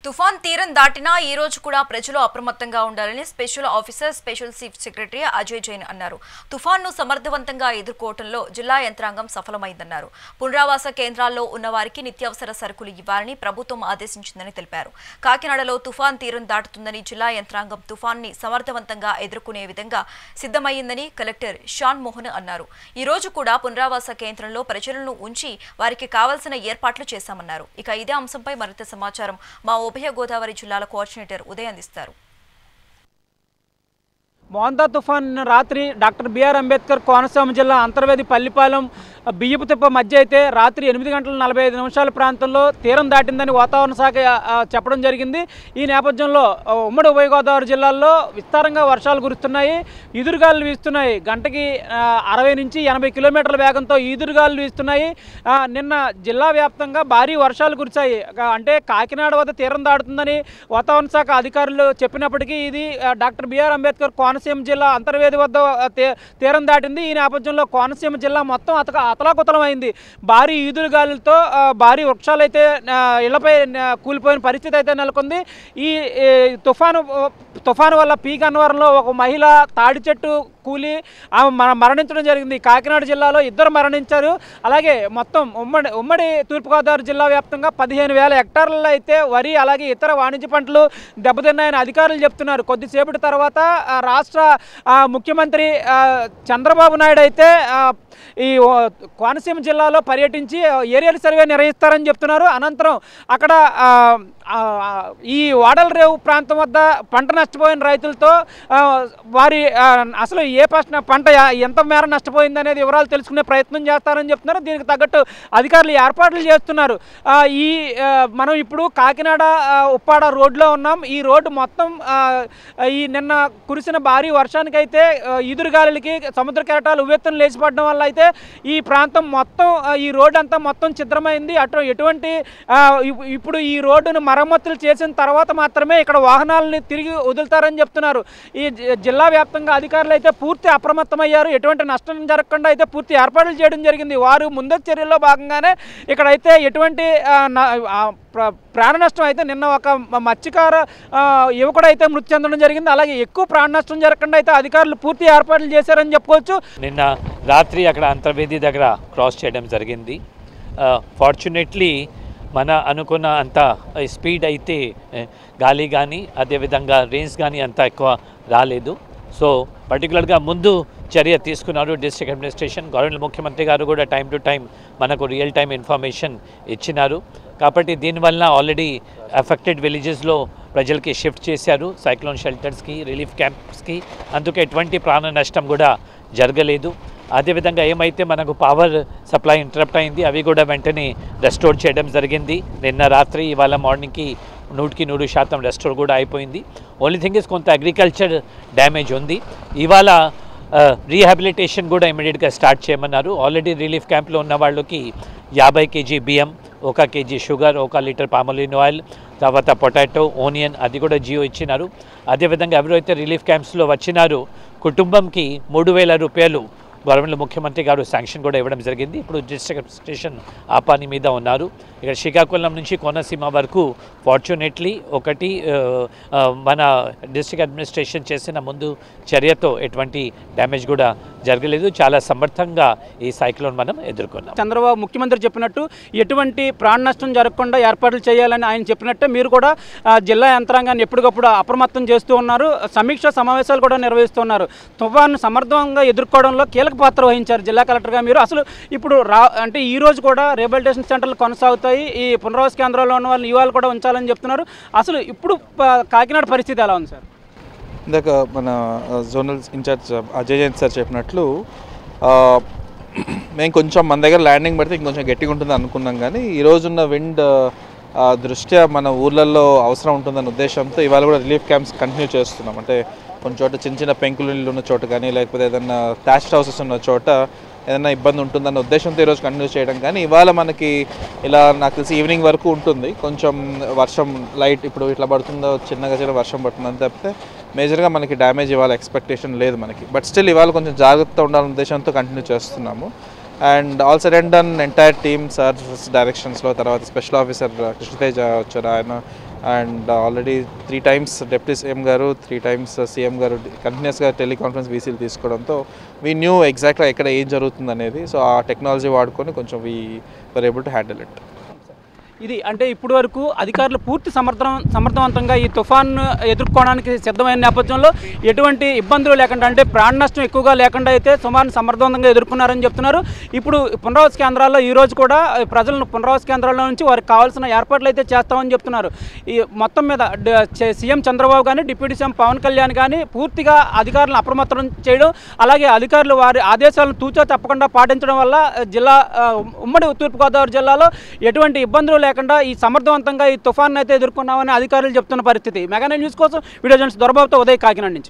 తుఫాన్ తీరం దాటినా ఈ రోజు కూడా ప్రజలు అప్రమత్తంగా ఉండాలని special officer special chief secretary Ajay Jain అన్నారు. తుఫాన్ను సమర్థవంతంగా ఎదుర్కోవడంలో జిల్లా యంత్రాంగం సఫలమైందన్నారు. పునరావాస కేంద్రాల్లో ఉన్న వారికి నిత్యావసర సరుకులు ఇవ్వాలని ప్రభుత్వం ఆదేశించిందని తెలిపారు. కాకినాడలో తుఫాన్ తీరం దాటుతుందని జిల్లా యంత్రాంగం తుఫాన్ని సమర్థవంతంగా ఎదుర్కొనే విధంగా సిద్ధమైందని కలెక్టర్ షాన్ మోహన్ అన్నారు. ఈ రోజు కూడా పునరావాస కేంద్రంలో ప్రజలను ఉంచి వారికి కావాల్సిన ఏర్పాట్లు చేశామన్నారు. ఇక ఇదే అంశంపై మరింత సమాచారం మా ఉభయ గోదావరి జిల్లాల కోఆర్డినేటర్ ఉదయ్ అందిస్తారు. మోందా తుఫాన్ రాత్రి డాక్టర్ బిఆర్ అంబేద్కర్ కోనసీమ జిల్లా అంతర్వేది పల్లిపాలెం బియ్యపుతిప్ప మధ్య అయితే రాత్రి 8:45 ప్రాంతంలో తీరం దాటిందని వాతావరణ శాఖ చెప్పడం జరిగింది. ఈ నేపథ్యంలో ఉమ్మడి ఉభయ గోదావరి జిల్లాల్లో విస్తారంగా వర్షాలు కురుస్తున్నాయి. ఈదురుగాలు వీస్తున్నాయి. గంటకి 60 నుంచి 80 కిలోమీటర్ల వేగంతో ఈదురుగాలు వీస్తున్నాయి. నిన్న జిల్లా వ్యాప్తంగా భారీ వర్షాలు కురిశాయి. అంటే కాకినాడ వద్ద తీరం దాటుతుందని వాతావరణ శాఖ అధికారులు చెప్పినప్పటికీ ఇది డాక్టర్ బిఆర్ అంబేద్కర్ కోనసీమ జిల్లా అంతర్వేది వద్ద తీరం దాటింది. ఈ నేపథ్యంలో కోనసీమ జిల్లా మొత్తం అతలాకుతలమైంది. భారీ ఈదురుగాలులతో భారీ వృక్షాలైతే ఇళ్లపై కూలిపోయిన పరిస్థితి అయితే నెలకొంది. ఈ తుఫాను వల్ల పీక్ అన్వరంలో ఒక మహిళ తాడి చెట్టు కూలి మరణించడం జరిగింది. కాకినాడ జిల్లాలో 2 మరణించారు. అలాగే మొత్తం ఉమ్మడి తూర్పుగోదావరి జిల్లా వ్యాప్తంగా 15,000 హెక్టార్లలో అయితే వరి అలాగే ఇతర వాణిజ్య పంటలు దెబ్బతిన్నాయని అధికారులు చెప్తున్నారు. కొద్దిసేపటి తర్వాత రాష్ట్ర ముఖ్యమంత్రి చంద్రబాబు నాయుడు అయితే ఈ కోనసీమ జిల్లాలో పర్యటించి ఏరియల్ సర్వే నిర్వహిస్తారని చెప్తున్నారు. అనంతరం అక్కడ ఈ వాడల రేవు ప్రాంతం వద్ద పంట నష్టపోయిన రైతులతో వారి అసలు పంట ఎంత మేర నష్టపోయింది అనేది వివరాలు తెలుసుకునే ప్రయత్నం చేస్తారని చెప్తున్నారు. దీనికి తగ్గట్టు అధికారులు ఏర్పాట్లు చేస్తున్నారు. మనం ఇప్పుడు కాకినాడ ఉప్పాడ రోడ్లో ఉన్నాం. ఈ రోడ్డు మొత్తం ఈ నిన్న కురిసిన భారీ వర్షానికైతే ఈదురుగాలులకి సముద్ర కెరటాలు ఉవ్వెత్తున లేచిపడడం వల్ల అయితే ఈ ప్రాంతం మొత్తం ఈ రోడ్డు అంతా మొత్తం ఛిద్రమైంది. ఎటువంటి ఇప్పుడు ఈ రోడ్డును మరమ్మతులు చేసిన తర్వాత మాత్రమే ఇక్కడ వాహనాలని తిరిగి వదులుతారని చెప్తున్నారు. ఈ జిల్లా వ్యాప్తంగా అధికారులు అయితే పూర్తి అప్రమత్తమయ్యారు. ఎటువంటి నష్టం జరగకుండా అయితే పూర్తి ఏర్పాట్లు చేయడం జరిగింది. వారు ముందస్తు చర్యల్లో భాగంగానే ఇక్కడైతే ఎటువంటి ప్రాణ నష్టం అయితే నిన్న ఒక మత్స్యకార యువకుడు అయితే మృతి చెందడం జరిగింది. అలాగే ఎక్కువ ప్రాణ నష్టం జరగకుండా అయితే అధికారులు పూర్తి ఏర్పాట్లు చేశారని చెప్పుకోవచ్చు. నిన్న రాత్రి అక్కడ అంతర్వేది దగ్గర క్రాస్ చేయడం జరిగింది. ఫార్చునేట్లీ మన అనుకున్న అంత స్పీడ్ అయితే గాలి కానీ అదేవిధంగా రేంజ్ కానీ అంత ఎక్కువ రాలేదు. సో పర్టికులర్గా ముందు చర్య తీసుకున్నారు డిస్ట్రిక్ట్ అడ్మినిస్ట్రేషన్. గవర్నమెంట్ ముఖ్యమంత్రి గారు కూడా టైం టు టైం మనకు రియల్ టైం ఇన్ఫర్మేషన్ ఇచ్చినారు. కాబట్టి దీనివల్ల ఆల్రెడీ అఫెక్టెడ్ విలేజెస్లో ప్రజలకి షిఫ్ట్ చేశారు సైక్లోన్ షెల్టర్స్కి, రిలీఫ్ క్యాంప్స్కి. అందుకే ఎటువంటి ప్రాణ నష్టం కూడా జరగలేదు. అదేవిధంగా ఏమైతే మనకు పవర్ సప్లై ఇంటరప్ట్ అయింది అవి కూడా వెంటనే రెస్టోర్ చేయడం జరిగింది. నిన్న రాత్రి ఇవాళ మార్నింగ్కి 100% రెస్టోర్ కూడా అయిపోయింది. ఓన్లీ థింగ్ ఇస్ కొంత అగ్రికల్చర్ డ్యామేజ్ ఉంది. ఇవాళ రీహాబిలిటేషన్ కూడా ఇమీడియట్గా స్టార్ట్ చేయమన్నారు. ఆల్రెడీ రిలీఫ్ క్యాంప్లో ఉన్న వాళ్ళకి 50 kg బియ్యం, 1 kg sugar, 1 litre palmolein oil, తర్వాత పొటాటో, ఆనియన్ అది కూడా జియో ఇచ్చినారు. అదేవిధంగా ఎవరైతే రిలీఫ్ క్యాంప్స్లో వచ్చినారో కుటుంబంకి 3,000 రూపాయలు గవర్నమెంట్ ముఖ్యమంత్రి గారు శాంక్షన్ కూడా ఇవ్వడం జరిగింది. ఇప్పుడు డిస్ట్రిక్ట్ అడ్మినిస్ట్రేషన్ ఆ పని మీద ఉన్నారు. ఇక్కడ శ్రీకాకుళం నుంచి కోనసీమ వరకు ఫార్చునేట్లీ ఒకటి మన డిస్ట్రిక్ట్ అడ్మినిస్ట్రేషన్ చేసిన ముందు చర్యతో ఎటువంటి డ్యామేజ్ కూడా జరగలేదు. చాలా సమర్థంగా ఈ సైక్లోన్ మనం ఎదుర్కొన్నాం. చంద్రబాబు ముఖ్యమంత్రి చెప్పినట్టు ఎటువంటి ప్రాణ నష్టం జరగకుండా ఏర్పాట్లు చేయాలని ఆయన చెప్పినట్టే మీరు కూడా జిల్లా యంత్రాంగాన్ని ఎప్పటికప్పుడు అప్రమత్తం చేస్తూ ఉన్నారు. సమీక్ష సమావేశాలు కూడా నిర్వహిస్తున్నారు. తుఫాను సమర్థంగా ఎదుర్కోవడంలో కీలక పాత్ర వహించారు జిల్లా కలెక్టర్గా మీరు. అసలు ఇప్పుడు అంటే ఈ రోజు కూడా రీహాబిలిటేషన్ సెంటర్లు కొనసాగుతాయి. ఈ పునరావాస కేంద్రాల్లో ఉన్న వాళ్ళని ఇవాళ కూడా ఉంచాలని చెప్తున్నారు. అసలు ఇప్పుడు కాకినాడ పరిస్థితి ఎలా ఉంది సార్? ఇందాక మన zonal incharge Ajay Jain sir చెప్పినట్లు మేము కొంచెం మన దగ్గర ల్యాండింగ్ పడితే ఇంకొంచెం గట్టిగా ఉంటుంది అనుకున్నాం. కానీ ఈరోజున్న విండ్ దృష్ట్యా మన ఊర్లలో అవసరం ఉంటుందన్న ఉద్దేశంతో ఇవాళ కూడా రిలీఫ్ క్యాంప్స్ కంటిన్యూ చేస్తున్నాం. అంటే కొన్ని చోట చిన్న పెంకులు ఇళ్ళు ఉన్న చోట కానీ లేకపోతే ఏదైనా థ్యాచ్డ్ హౌసెస్ ఉన్న చోట ఏదైనా ఇబ్బంది ఉంటుందన్న ఉద్దేశంతో ఈరోజు కంటిన్యూ చేయడం. కానీ ఇవాళ మనకి ఇలా నాకు తెలిసి ఈవినింగ్ వరకు ఉంటుంది. కొంచెం వర్షం లైట్ ఇప్పుడు ఇట్లా పడుతుందో చిన్నగా వర్షం పడుతుంది అని తప్పితే మేజర్గా మనకి డ్యామేజ్ ఇవాళ ఎక్స్పెక్టేషన్ లేదు మనకి. బట్ స్టిల్ ఇవాళ కొంచెం జాగ్రత్తగా ఉండాలన్న ఉద్దేశంతో కంటిన్యూ చేస్తున్నాము. And all said and done entire team sir డైరెక్షన్స్లో తర్వాత స్పెషల్ ఆఫీసర్ కృష్ణతేజ వచ్చారు. ఆయన and already 3 times deputy CM గారు 3 times సీఎం గారు కంటిన్యూస్గా టెలికాన్ఫరెన్స్ వీసీలు తీసుకోవడంతో వీ న్యూ ఎగ్జాక్ట్గా ఎక్కడ ఏం జరుగుతుంది అనేది. సో ఆ టెక్నాలజీ వాడుకొని కొంచెం we were able to handle it. ఇది అంటే ఇప్పటి వరకు అధికారులు పూర్తి సమర్థవంతంగా ఈ తుఫాన్ను ఎదుర్కోవడానికి సిద్ధమైన నేపథ్యంలో ఎటువంటి ఇబ్బందులు లేకుండా అంటే ప్రాణ నష్టం ఎక్కువగా లేకుండా అయితే తుఫాను సమర్థవంతంగా ఎదుర్కొన్నారని చెప్తున్నారు. ఇప్పుడు పునరావాస కేంద్రాల్లో ఈరోజు కూడా ప్రజలను పునరావాస కేంద్రాల్లో నుంచి వారికి కావాల్సిన ఏర్పాట్లు అయితే చేస్తామని చెప్తున్నారు. ఈ మొత్తం మీద సీఎం చంద్రబాబు కానీ డిప్యూటీ సీఎం పవన్ కళ్యాణ్ కానీ పూర్తిగా అధికారులను అప్రమత్తం చేయడం, అలాగే అధికారులు వారి ఆదేశాలను తూచా తప్పకుండా పాటించడం వల్ల ఉమ్మడి తూర్పుగోదావరి జిల్లాలో ఎటువంటి ఇబ్బందులు లేకుండా ఈ సమర్థవంతంగా ఈ తుఫాన్ అయితే ఎదుర్కొన్నామని అధికారులు చెప్తున్న పరిస్థితి. మెగా నైన్ న్యూస్ కోసం వీడియో జర్నలిస్ట్ దొరబాబుతో ఉదయ్, కాకినాడ నుంచి.